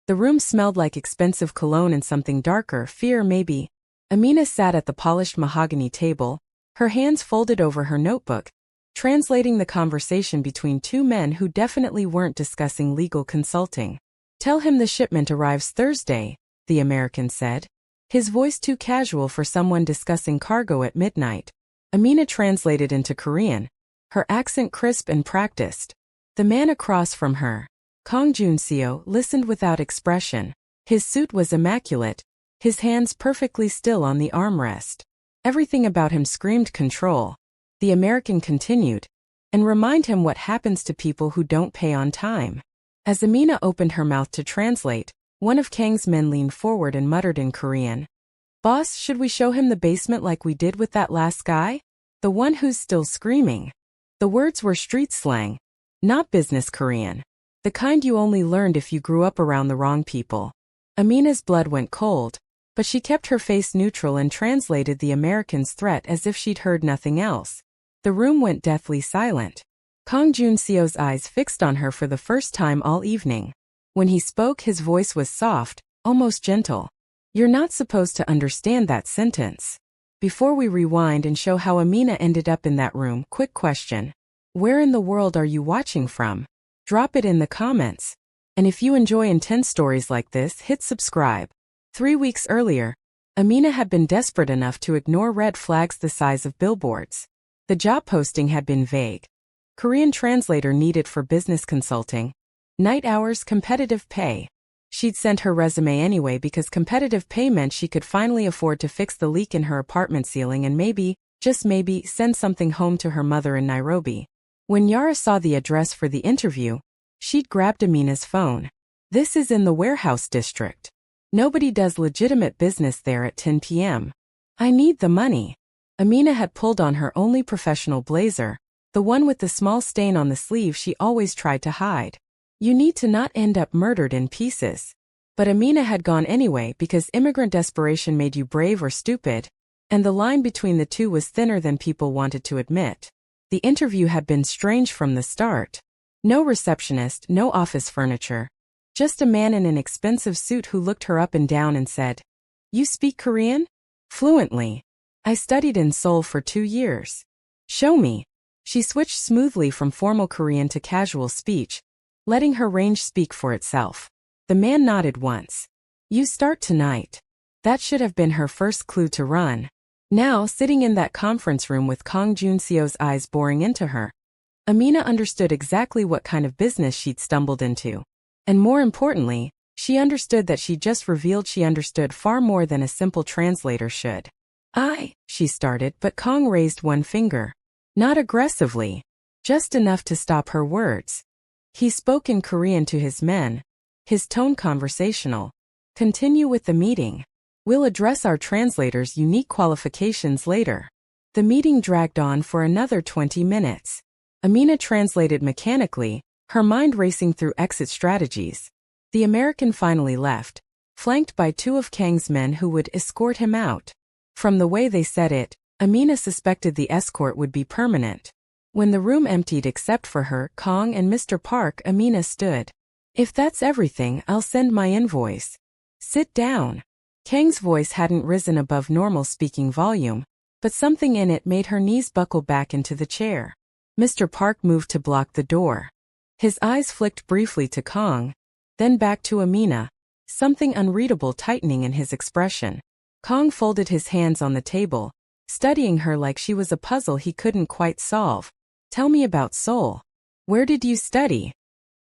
The room smelled like expensive cologne and something darker, fear maybe. Amina sat at the polished mahogany table, her hands folded over her notebook, translating the conversation between two men who definitely weren't discussing legal consulting. "Tell him the shipment arrives Thursday," the American said, his voice too casual for someone discussing cargo at midnight. Amina translated into Korean, her accent crisp and practiced. The man across from her, Kang Jun-seo, listened without expression. His suit was immaculate, his hands perfectly still on the armrest. Everything about him screamed control. The American continued, "And remind him what happens to people who don't pay on time." As Amina opened her mouth to translate, one of Kang's men leaned forward and muttered in Korean, "Boss, should we show him the basement like we did with that last guy? The one who's still screaming." The words were street slang, not business Korean, the kind you only learned if you grew up around the wrong people. Amina's blood went cold, but she kept her face neutral and translated the American's threat as if she'd heard nothing else. The room went deathly silent. Kang Jun-seo's eyes fixed on her for the first time all evening. When he spoke, his voice was soft, almost gentle. "You're not supposed to understand that sentence." Before we rewind and show how Amina ended up in that room, quick question. Where in the world are you watching from? Drop it in the comments. And if you enjoy intense stories like this, hit subscribe. 3 weeks earlier, Amina had been desperate enough to ignore red flags the size of billboards. The job posting had been vague. Korean translator needed for business consulting. Night hours, competitive pay. She'd sent her resume anyway because competitive pay meant she could finally afford to fix the leak in her apartment ceiling and maybe, just maybe, send something home to her mother in Nairobi. When Yara saw the address for the interview, she'd grabbed Amina's phone. "This is in the warehouse district. Nobody does legitimate business there at 10 p.m. I need the money." Amina had pulled on her only professional blazer, the one with the small stain on the sleeve she always tried to hide. "You need to not end up murdered in pieces." But Amina had gone anyway because immigrant desperation made you brave or stupid, and the line between the two was thinner than people wanted to admit. The interview had been strange from the start. No receptionist, no office furniture. Just a man in an expensive suit who looked her up and down and said, "You speak Korean?" "Fluently. I studied in Seoul for 2 years." "Show me." She switched smoothly from formal Korean to casual speech, letting her range speak for itself. The man nodded once. "You start tonight." That should have been her first clue to run. Now, sitting in that conference room with Kang Jun-seo's eyes boring into her, Amina understood exactly what kind of business she'd stumbled into. And more importantly, she understood that she just revealed she understood far more than a simple translator should. She started, but Kang raised one finger. Not aggressively, just enough to stop her words. He spoke in Korean to his men, his tone conversational. "Continue with the meeting. We'll address our translator's unique qualifications later." The meeting dragged on for another 20 minutes. Amina translated mechanically, her mind racing through exit strategies. The American finally left, flanked by 2 of Kang's men who would escort him out. From the way they said it, Amina suspected the escort would be permanent. When the room emptied except for her, Kang, and Mr. Park, Amina stood. "If that's everything, I'll send my invoice." "Sit down." Kang's voice hadn't risen above normal speaking volume, but something in it made her knees buckle back into the chair. Mr. Park moved to block the door. His eyes flicked briefly to Kang, then back to Amina, something unreadable tightening in his expression. Kang folded his hands on the table, studying her like she was a puzzle he couldn't quite solve. "Tell me about Seoul. Where did you study?"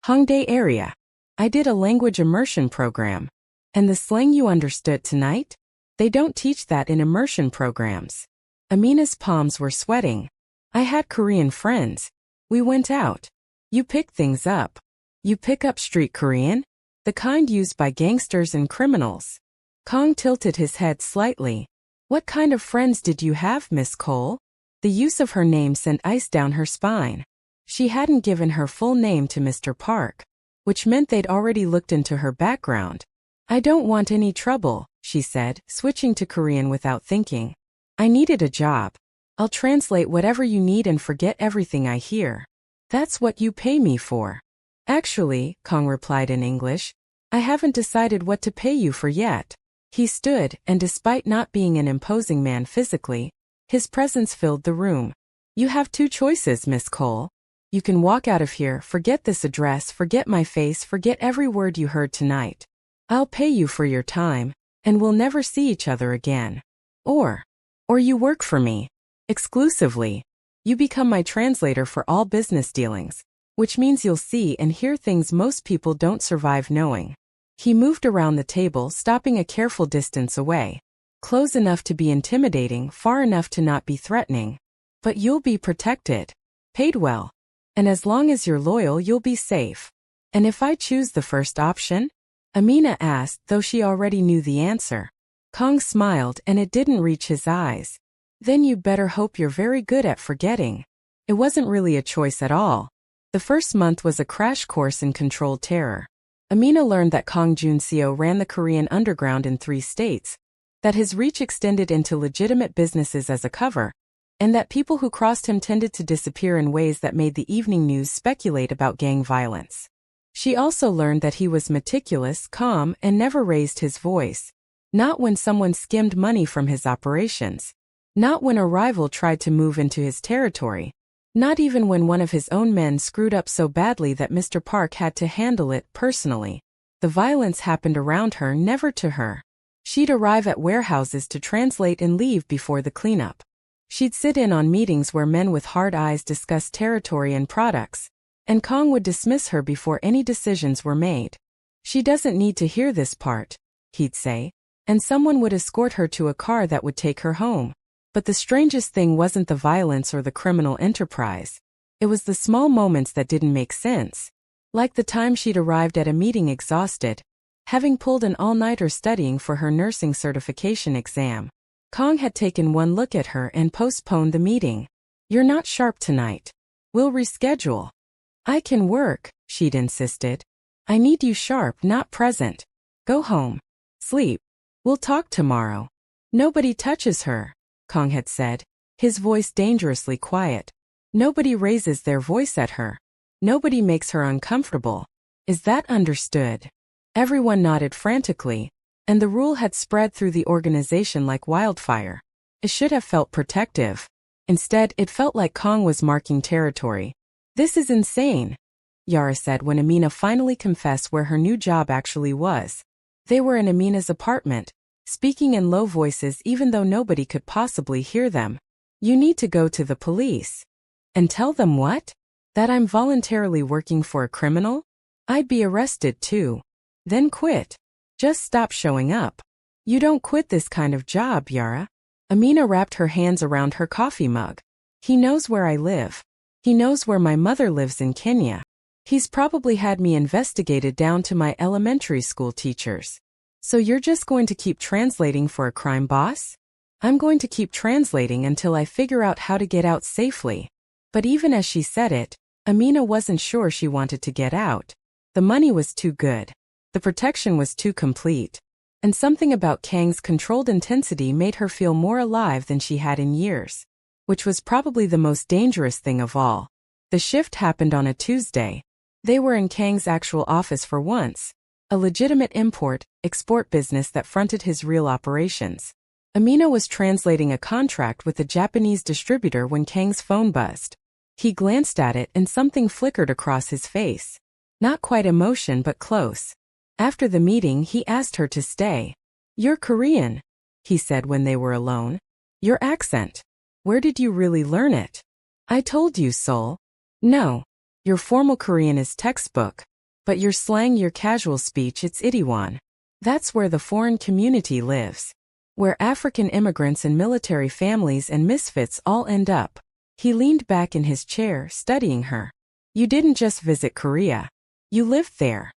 "Hongdae area. I did a language immersion program." "And the slang you understood tonight? They don't teach that in immersion programs." Amina's palms were sweating. "I had Korean friends. We went out." "You pick things up. You pick up street Korean? The kind used by gangsters and criminals." Kang tilted his head slightly. "What kind of friends did you have, Miss Cole?" The use of her name sent ice down her spine. She hadn't given her full name to Mr. Park, which meant they'd already looked into her background. "I don't want any trouble," she said, switching to Korean without thinking. "I needed a job. I'll translate whatever you need and forget everything I hear. That's what you pay me for." "Actually," Kang replied in English, I haven't decided what to pay you for yet. He stood, and despite not being an imposing man physically, his presence filled the room. You have two choices, Miss Cole. You can walk out of here, forget this address, forget my face, forget every word you heard tonight. I'll pay you for your time, and we'll never see each other again. Or you work for me. Exclusively. You become my translator for all business dealings, which means you'll see and hear things most people don't survive knowing. He moved around the table, stopping a careful distance away. Close enough to be intimidating, far enough to not be threatening. But you'll be protected. Paid well. And as long as you're loyal, you'll be safe. And if I choose the first option? Amina asked, though she already knew the answer. Kong smiled, and it didn't reach his eyes. Then you'd better hope you're very good at forgetting. It wasn't really a choice at all. The first month was a crash course in controlled terror. Amina learned that Kong Junseo ran the Korean underground in 3 states, that his reach extended into legitimate businesses as a cover, and that people who crossed him tended to disappear in ways that made the evening news speculate about gang violence. She also learned that he was meticulous, calm, and never raised his voice. Not when someone skimmed money from his operations. Not when a rival tried to move into his territory. Not even when one of his own men screwed up so badly that Mr. Park had to handle it personally. The violence happened around her, never to her. She'd arrive at warehouses to translate and leave before the cleanup. She'd sit in on meetings where men with hard eyes discussed territory and products, and Kong would dismiss her before any decisions were made. She doesn't need to hear this part, he'd say, and someone would escort her to a car that would take her home. But the strangest thing wasn't the violence or the criminal enterprise. It was the small moments that didn't make sense. Like the time she'd arrived at a meeting exhausted, having pulled an all-nighter studying for her nursing certification exam. Kong had taken one look at her and postponed the meeting. You're not sharp tonight. We'll reschedule. I can work, she'd insisted. I need you sharp, not present. Go home. Sleep. We'll talk tomorrow. Nobody touches her, Kong had said, his voice dangerously quiet. Nobody raises their voice at her. Nobody makes her uncomfortable. Is that understood? Everyone nodded frantically, and the rule had spread through the organization like wildfire. It should have felt protective. Instead, it felt like Kong was marking territory. This is insane, Yara said when Amina finally confessed where her new job actually was. They were in Amina's apartment, speaking in low voices even though nobody could possibly hear them. You need to go to the police. And tell them what? That I'm voluntarily working for a criminal? I'd be arrested too. Then quit. Just stop showing up. You don't quit this kind of job, Yara. Amina wrapped her hands around her coffee mug. He knows where I live. He knows where my mother lives in Kenya. He's probably had me investigated down to my elementary school teachers. So you're just going to keep translating for a crime boss? I'm going to keep translating until I figure out how to get out safely. But even as she said it, Amina wasn't sure she wanted to get out. The money was too good. The protection was too complete. And something about Kang's controlled intensity made her feel more alive than she had in years. Which was probably the most dangerous thing of all. The shift happened on a Tuesday. They were in Kang's actual office for once. A legitimate import-export business that fronted his real operations. Amina was translating a contract with a Japanese distributor when Kang's phone buzzed. He glanced at it and something flickered across his face. Not quite emotion but close. After the meeting he asked her to stay. You're Korean, he said when they were alone. Your accent. Where did you really learn it? I told you, Seoul. No. Your formal Korean is textbook. But your slang, your casual speech, it's Itaewon. That's where the foreign community lives. Where African immigrants and military families and misfits all end up. He leaned back in his chair, studying her. You didn't just visit Korea. You lived there.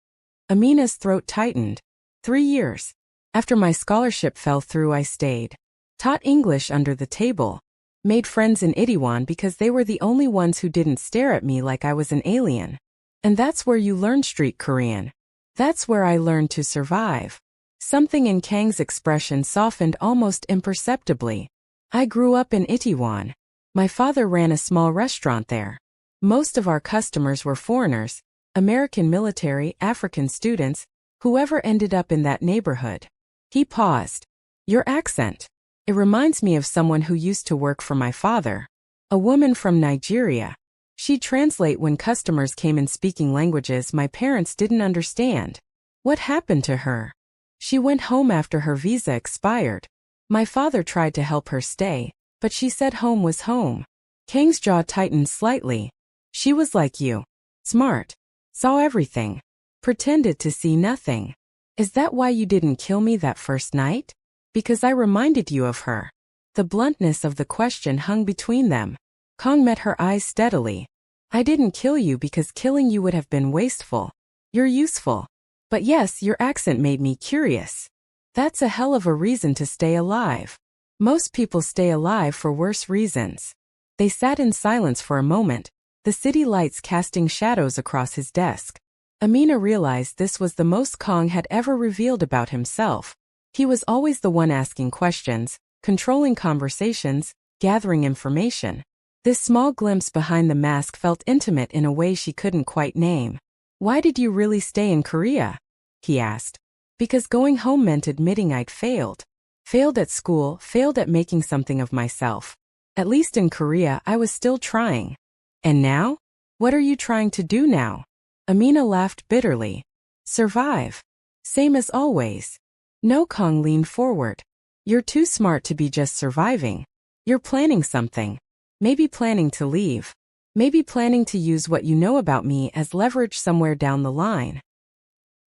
Amina's throat tightened. 3 years. After my scholarship fell through, I stayed. Taught English under the table. Made friends in Itaewon because they were the only ones who didn't stare at me like I was an alien. And that's where you learn street Korean. That's where I learned to survive. Something in Kang's expression softened almost imperceptibly. I grew up in Itaewon. My father ran a small restaurant there. Most of our customers were foreigners, American military, African students, Whoever ended up in that neighborhood. He paused. Your accent. It reminds me of someone who used to work for my father. A woman from Nigeria. She'd translate when customers came in speaking languages my parents didn't understand. What happened to her? She went home after her visa expired. My father tried to help her stay, but she said home was home. Kang's jaw tightened slightly. She was like you. Smart. Saw everything. Pretended to see nothing. Is that why you didn't kill me that first night? Because I reminded you of her. The bluntness of the question hung between them. Kang met her eyes steadily. I didn't kill you because killing you would have been wasteful. You're useful. But yes, your accent made me curious. That's a hell of a reason to stay alive. Most people stay alive for worse reasons. They sat in silence for a moment, the city lights casting shadows across his desk. Amina realized this was the most Kang had ever revealed about himself. He was always the one asking questions, controlling conversations, gathering information. This small glimpse behind the mask felt intimate in a way she couldn't quite name. Why did you really stay in Korea? He asked. Because going home meant admitting I'd failed. Failed at school, failed at making something of myself. At least in Korea, I was still trying. And now? What are you trying to do now? Amina laughed bitterly. Survive. Same as always. No, Kang leaned forward. You're too smart to be just surviving. You're planning something. Maybe planning to leave. Maybe planning to use what you know about me as leverage somewhere down the line.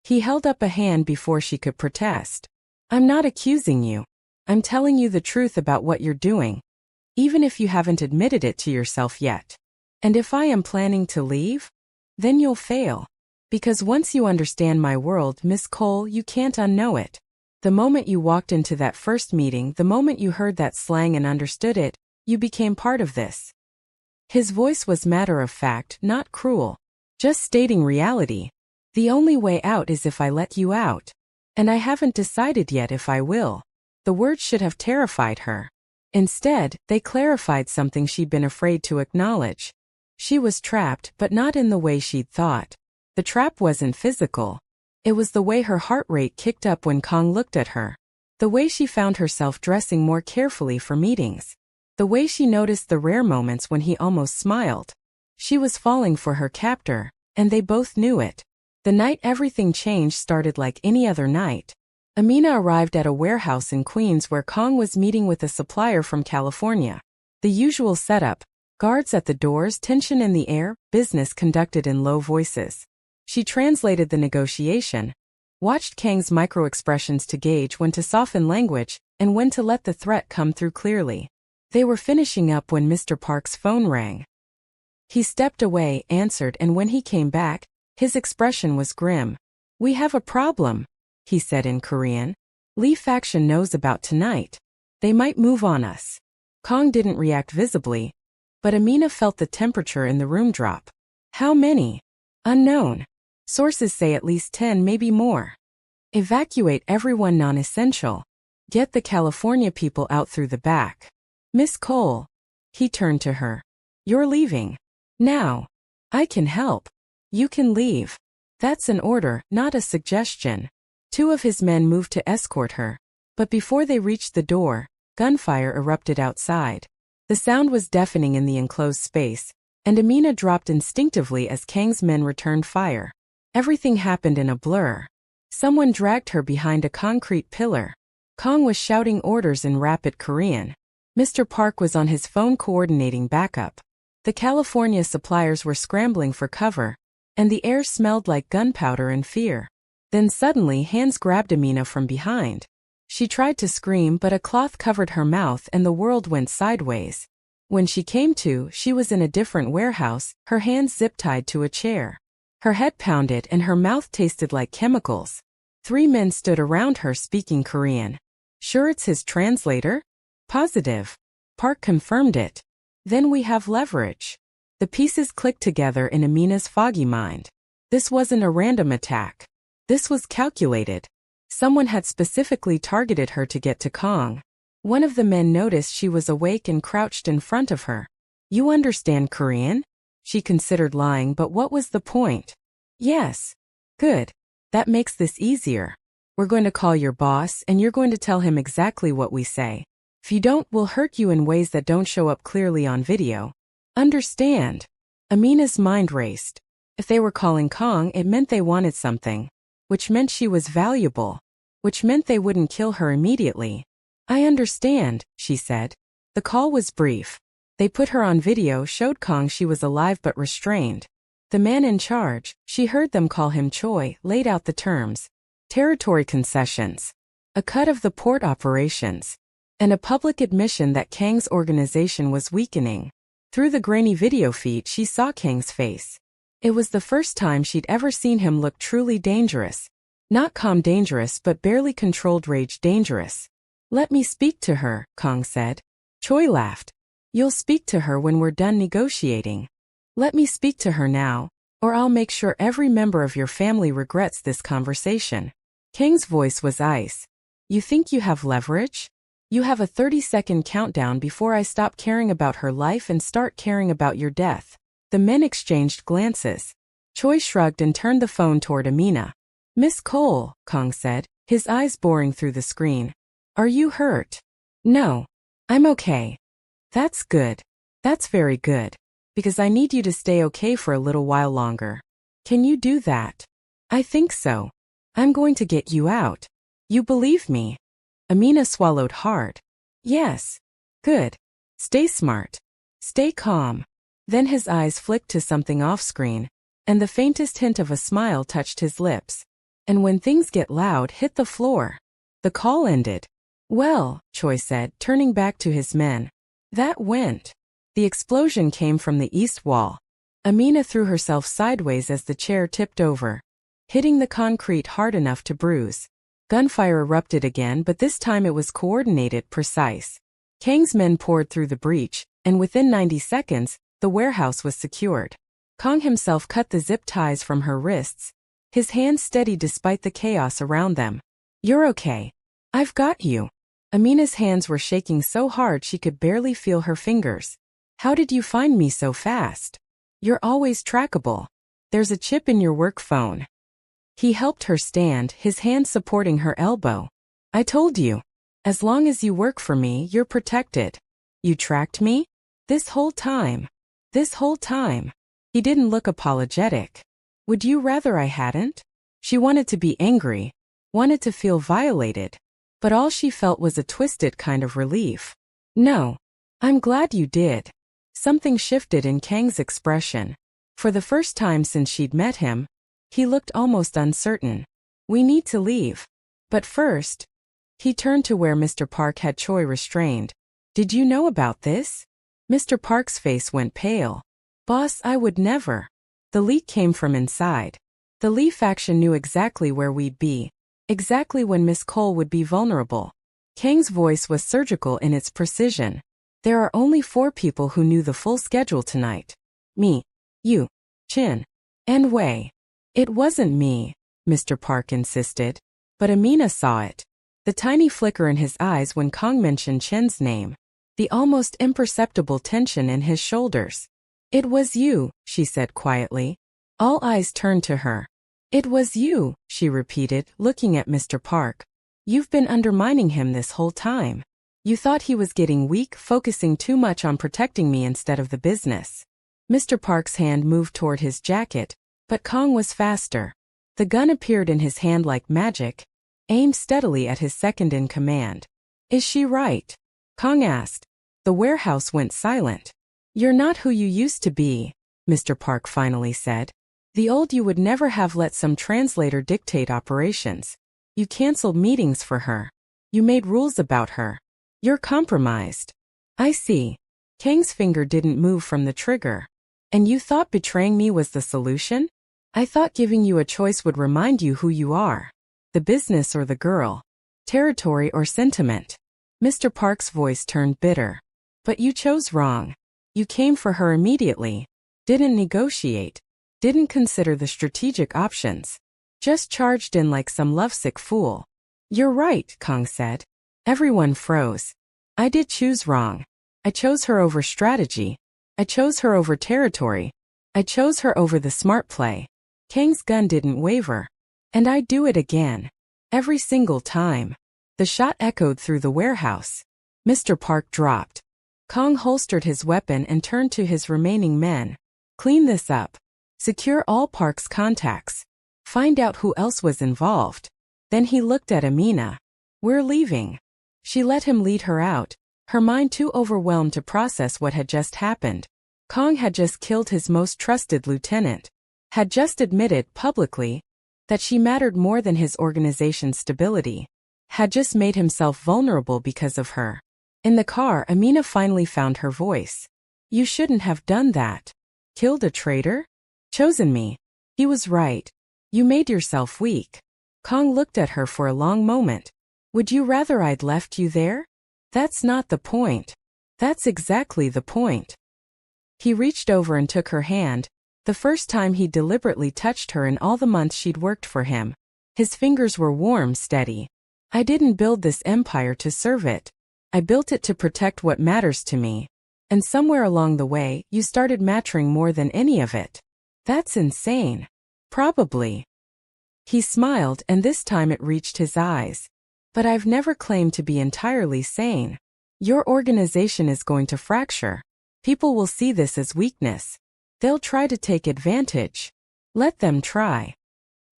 He held up a hand before she could protest. I'm not accusing you. I'm telling you the truth about what you're doing. Even if you haven't admitted it to yourself yet. And if I am planning to leave? Then you'll fail. Because once you understand my world, Miss Cole, you can't unknow it. The moment you walked into that first meeting, the moment you heard that slang and understood it, you became part of this. His voice was matter of fact, not cruel. Just stating reality. The only way out is if I let you out. And I haven't decided yet if I will. The words should have terrified her. Instead, they clarified something she'd been afraid to acknowledge. She was trapped, but not in the way she'd thought. The trap wasn't physical. It was the way her heart rate kicked up when Kang looked at her. The way she found herself dressing more carefully for meetings. The way she noticed the rare moments when he almost smiled. She was falling for her captor, and they both knew it. The night everything changed started like any other night. Amina arrived at a warehouse in Queens where Kang was meeting with a supplier from California. The usual setup. Guards at the doors, tension in the air, business conducted in low voices. She translated the negotiation, watched Kang's micro-expressions to gauge when to soften language and when to let the threat come through clearly. They were finishing up when Mr. Park's phone rang. He stepped away, answered, and when he came back, his expression was grim. We have a problem, he said in Korean. Lee faction knows about tonight. They might move on us. Kang didn't react visibly, but Amina felt the temperature in the room drop. How many? Unknown. Sources say at least 10, maybe more. Evacuate everyone non-essential. Get the California people out through the back. Miss Cole. He turned to her. You're leaving. Now. I can help. You can leave. That's an order, not a suggestion. Two of his men moved to escort her. But before they reached the door, gunfire erupted outside. The sound was deafening in the enclosed space, and Amina dropped instinctively as Kang's men returned fire. Everything happened in a blur. Someone dragged her behind a concrete pillar. Kang was shouting orders in rapid Korean. Mr. Park was on his phone coordinating backup. The California suppliers were scrambling for cover, and the air smelled like gunpowder and fear. Then suddenly hands grabbed Amina from behind. She tried to scream, but a cloth covered her mouth and the world went sideways. When she came to, she was in a different warehouse, her hands zip-tied to a chair. Her head pounded and her mouth tasted like chemicals. 3 men stood around her speaking Korean. Sure it's his translator? Positive. Park confirmed it. Then we have leverage. The pieces clicked together in Amina's foggy mind. This wasn't a random attack. This was calculated. Someone had specifically targeted her to get to Kang. One of the men noticed she was awake and crouched in front of her. You understand Korean? She considered lying, but what was the point? Yes. Good. That makes this easier. We're going to call your boss and you're going to tell him exactly what we say. If you don't, we'll hurt you in ways that don't show up clearly on video. Understand? Amina's mind raced. If they were calling Kong, it meant they wanted something. Which meant she was valuable. Which meant they wouldn't kill her immediately. I understand, she said. The call was brief. They put her on video, showed Kong she was alive but restrained. The man in charge, she heard them call him Choi, laid out the terms. Territory concessions. A cut of the port operations. And a public admission that Kang's organization was weakening. Through the grainy video feed, she saw Kang's face. It was the first time she'd ever seen him look truly dangerous. Not calm dangerous, but barely controlled rage dangerous. Let me speak to her, Kong said. Choi laughed. You'll speak to her when we're done negotiating. Let me speak to her now, or I'll make sure every member of your family regrets this conversation. Kang's voice was ice. You think you have leverage? You have a 30-second countdown before I stop caring about her life and start caring about your death. The men exchanged glances. Choi shrugged and turned the phone toward Amina. Miss Cole, Kong said, his eyes boring through the screen. Are you hurt? No. I'm okay. That's good. That's very good. Because I need you to stay okay for a little while longer. Can you do that? I think so. I'm going to get you out. You believe me? Amina swallowed hard. Yes. Good. Stay smart. Stay calm. Then his eyes flicked to something off-screen, and the faintest hint of a smile touched his lips. And when things get loud, hit the floor. The call ended. Well, Choi said, turning back to his men. That went. The explosion came from the east wall. Amina threw herself sideways as the chair tipped over, hitting the concrete hard enough to bruise. Gunfire erupted again, but this time it was coordinated, precise. Kang's men poured through the breach, and within 90 seconds, the warehouse was secured. Kong himself cut the zip ties from her wrists, his hands steady despite the chaos around them. You're okay. I've got you. Amina's hands were shaking so hard she could barely feel her fingers. How did you find me so fast? You're always trackable. There's a chip in your work phone. He helped her stand, his hand supporting her elbow. I told you. As long as you work for me, you're protected. You tracked me? This whole time. This whole time. He didn't look apologetic. Would you rather I hadn't? She wanted to be angry, wanted to feel violated. But all she felt was a twisted kind of relief. No. I'm glad you did. Something shifted in Kang's expression. For the first time since she'd met him, he looked almost uncertain. We need to leave. But first, he turned to where Mr. Park had Choi restrained. Did you know about this? Mr. Park's face went pale. Boss, I would never. The leak came from inside. The Lee faction knew exactly where we'd be. Exactly when Miss Cole would be vulnerable. Kang's voice was surgical in its precision. There are only 4 people who knew the full schedule tonight. Me, you, Chin, and Wei. It wasn't me, Mr. Park insisted. But Amina saw it. The tiny flicker in his eyes when Kong mentioned Chen's name. The almost imperceptible tension in his shoulders. It was you, she said quietly. All eyes turned to her. It was you, she repeated, looking at Mr. Park. You've been undermining him this whole time. You thought he was getting weak, focusing too much on protecting me instead of the business. Mr. Park's hand moved toward his jacket, but Kong was faster. The gun appeared in his hand like magic, aimed steadily at his second-in-command. Is she right? Kong asked. The warehouse went silent. You're not who you used to be, Mr. Park finally said. The old you would never have let some translator dictate operations. You canceled meetings for her. You made rules about her. You're compromised. I see. Kang's finger didn't move from the trigger. And you thought betraying me was the solution? I thought giving you a choice would remind you who you are. The business or the girl. Territory or sentiment. Mr. Park's voice turned bitter. But you chose wrong. You came for her immediately. Didn't negotiate. Didn't consider the strategic options. Just charged in like some lovesick fool. You're right, Kong said. Everyone froze. I did choose wrong. I chose her over strategy. I chose her over territory. I chose her over the smart play. Kang's gun didn't waver. And I'd do it again. Every single time. The shot echoed through the warehouse. Mr. Park dropped. Kong holstered his weapon and turned to his remaining men. Clean this up. Secure all Park's contacts. Find out who else was involved. Then he looked at Amina. We're leaving. She let him lead her out, her mind too overwhelmed to process what had just happened. Kong had just killed his most trusted lieutenant. Had just admitted publicly that she mattered more than his organization's stability. Had just made himself vulnerable because of her. In the car, Amina finally found her voice. You shouldn't have done that. Killed a traitor? Chosen me. He was right. You made yourself weak. Kong looked at her for a long moment. Would you rather I'd left you there? That's not the point. That's exactly the point. He reached over and took her hand, the first time he'd deliberately touched her in all the months she'd worked for him. His fingers were warm, steady. I didn't build this empire to serve it. I built it to protect what matters to me. And somewhere along the way, you started mattering more than any of it. That's insane. Probably. He smiled, and this time it reached his eyes. But I've never claimed to be entirely sane. Your organization is going to fracture. People will see this as weakness. They'll try to take advantage. Let them try.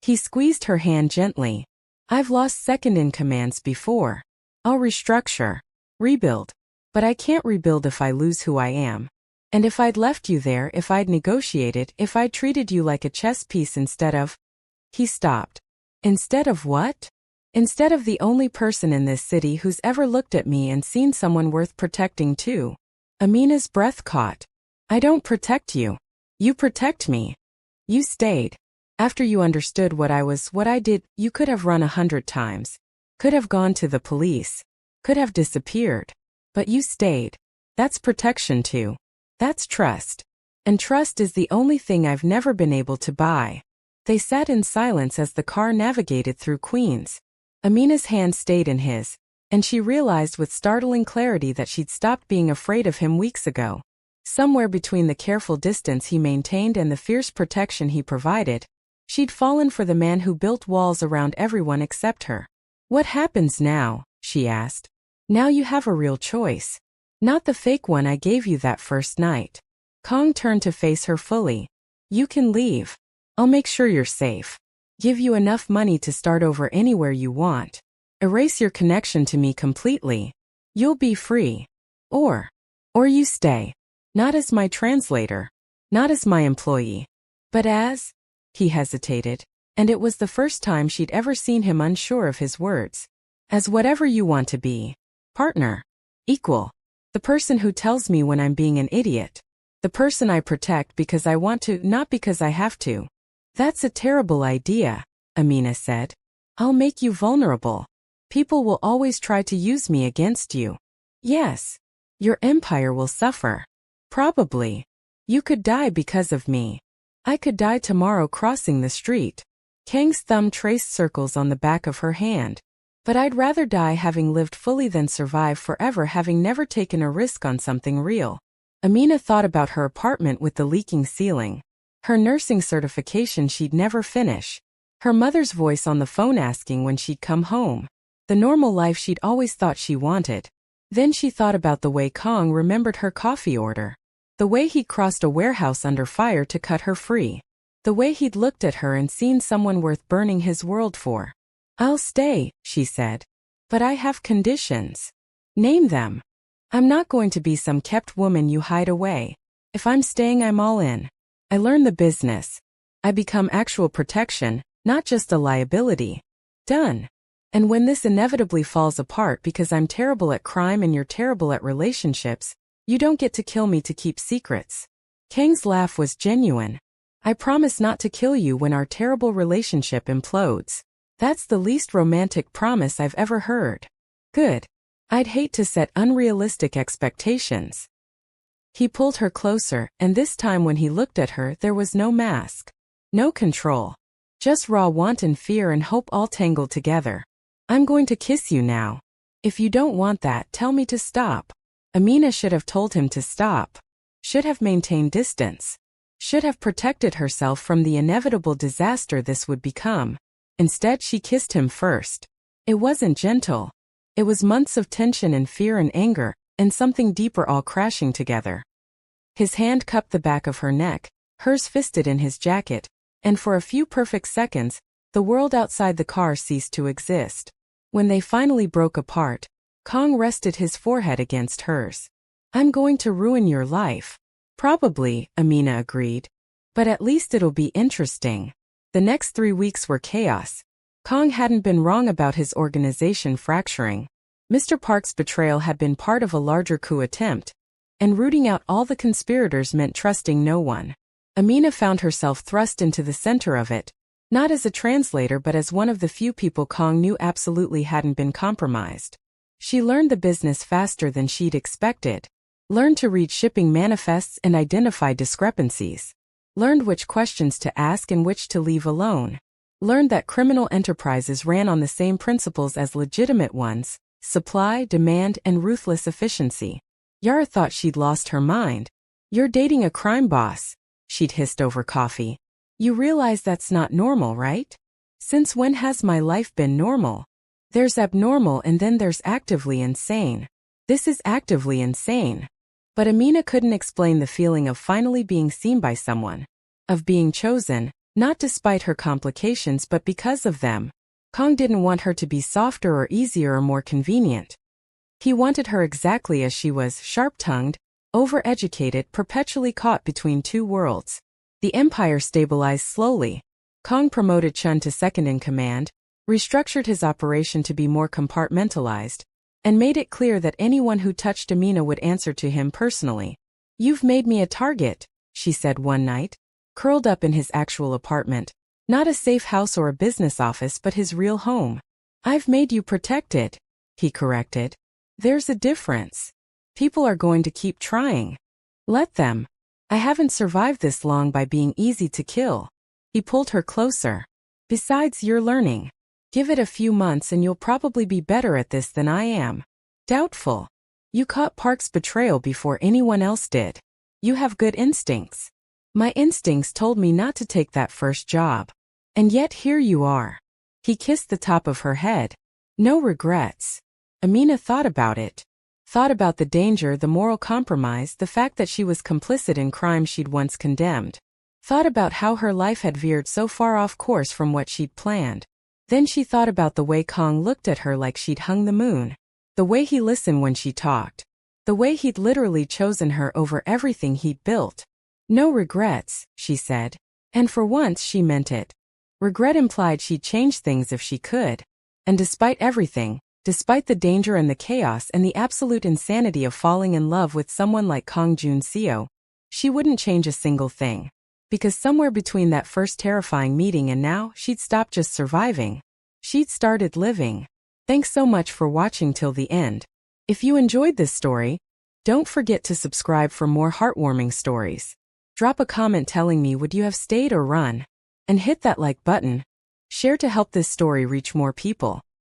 He squeezed her hand gently. I've lost second-in-commands before. I'll restructure. Rebuild. But I can't rebuild if I lose who I am. And if I'd left you there, if I'd negotiated, if I'd treated you like a chess piece instead of… He stopped. Instead of what? Instead of the only person in this city who's ever looked at me and seen someone worth protecting too. Amina's breath caught. I don't protect you. You protect me. You stayed. After you understood what I did, you could have run 100 times. Could have gone to the police. Could have disappeared. But you stayed. That's protection too. That's trust. And trust is the only thing I've never been able to buy. They sat in silence as the car navigated through Queens. Amina's hand stayed in his, and she realized with startling clarity that she'd stopped being afraid of him weeks ago. Somewhere between the careful distance he maintained and the fierce protection he provided, she'd fallen for the man who built walls around everyone except her. What happens now? She asked. Now you have a real choice. Not the fake one I gave you that first night. Kong turned to face her fully. You can leave. I'll make sure you're safe. Give you enough money to start over anywhere you want. Erase your connection to me completely. You'll be free. Or you stay. Not as my translator. Not as my employee. But as… He hesitated, and it was the first time she'd ever seen him unsure of his words. As whatever you want to be. Partner. Equal. The person who tells me when I'm being an idiot. The person I protect because I want to, not because I have to. That's a terrible idea, Amina said. I'll make you vulnerable. People will always try to use me against you. Yes. Your empire will suffer. Probably. You could die because of me. I could die tomorrow crossing the street. Kang's thumb traced circles on the back of her hand. But I'd rather die having lived fully than survive forever having never taken a risk on something real. Amina thought about her apartment with the leaking ceiling. Her nursing certification she'd never finish. Her mother's voice on the phone asking when she'd come home. The normal life she'd always thought she wanted. Then she thought about the way Kong remembered her coffee order. The way he'd crossed a warehouse under fire to cut her free. The way he'd looked at her and seen someone worth burning his world for. I'll stay, she said. But I have conditions. Name them. I'm not going to be some kept woman you hide away. If I'm staying, I'm all in. I learn the business. I become actual protection, not just a liability. Done. And when this inevitably falls apart because I'm terrible at crime and you're terrible at relationships, you don't get to kill me to keep secrets. Kang's laugh was genuine. I promise not to kill you when our terrible relationship implodes. That's the least romantic promise I've ever heard. Good. I'd hate to set unrealistic expectations. He pulled her closer, and this time when he looked at her there was no mask. No control. Just raw wanton fear and hope all tangled together. I'm going to kiss you now. If you don't want that, tell me to stop. Amina should have told him to stop. Should have maintained distance. Should have protected herself from the inevitable disaster this would become. Instead, she kissed him first. It wasn't gentle. It was months of tension and fear and anger, and something deeper all crashing together. His hand cupped the back of her neck, hers fisted in his jacket, and for a few perfect seconds, the world outside the car ceased to exist. When they finally broke apart, Kong rested his forehead against hers. "I'm going to ruin your life." "Probably," Amina agreed. "But at least it'll be interesting." The next 3 weeks were chaos. Kong hadn't been wrong about his organization fracturing. Mr. Park's betrayal had been part of a larger coup attempt, and rooting out all the conspirators meant trusting no one. Amina found herself thrust into the center of it, not as a translator but as one of the few people Kong knew absolutely hadn't been compromised. She learned the business faster than she'd expected, learned to read shipping manifests and identify discrepancies, learned which questions to ask and which to leave alone, learned that criminal enterprises ran on the same principles as legitimate ones: supply, demand, and ruthless efficiency. Yara thought she'd lost her mind. "You're dating a crime boss," she'd hissed over coffee. "You realize that's not normal, right?" "Since when has my life been normal? There's abnormal and then there's actively insane. This is actively insane." But Amina couldn't explain the feeling of finally being seen by someone, of being chosen, not despite her complications but because of them. Kong didn't want her to be softer or easier or more convenient. He wanted her exactly as she was: sharp-tongued, overeducated, perpetually caught between two worlds. The empire stabilized slowly. Kong promoted Chun to second-in-command, restructured his operation to be more compartmentalized, and made it clear that anyone who touched Amina would answer to him personally. "You've made me a target," she said one night, curled up in his actual apartment. Not a safe house or a business office but his real home. "I've made you protected," he corrected. "There's a difference. People are going to keep trying. Let them. I haven't survived this long by being easy to kill." He pulled her closer. "Besides, you're learning. Give it a few months and you'll probably be better at this than I am." "Doubtful. You caught Park's betrayal before anyone else did. You have good instincts." "My instincts told me not to take that first job. And yet here you are." He kissed the top of her head. "No regrets." Amina thought about it. Thought about the danger, the moral compromise, the fact that she was complicit in crime she'd once condemned. Thought about how her life had veered so far off course from what she'd planned. Then she thought about the way Kong looked at her like she'd hung the moon. The way he listened when she talked. The way he'd literally chosen her over everything he'd built. "No regrets," she said. And for once she meant it. Regret implied she'd change things if she could. And despite everything, despite the danger and the chaos and the absolute insanity of falling in love with someone like Kong Jun-seo, she wouldn't change a single thing. Because somewhere between that first terrifying meeting and now, she'd stopped just surviving. She'd started living. Thanks so much for watching till the end. If you enjoyed this story, don't forget to subscribe for more heartwarming stories. Drop a comment telling me would you have stayed or run. And hit that like button. Share to help this story reach more people.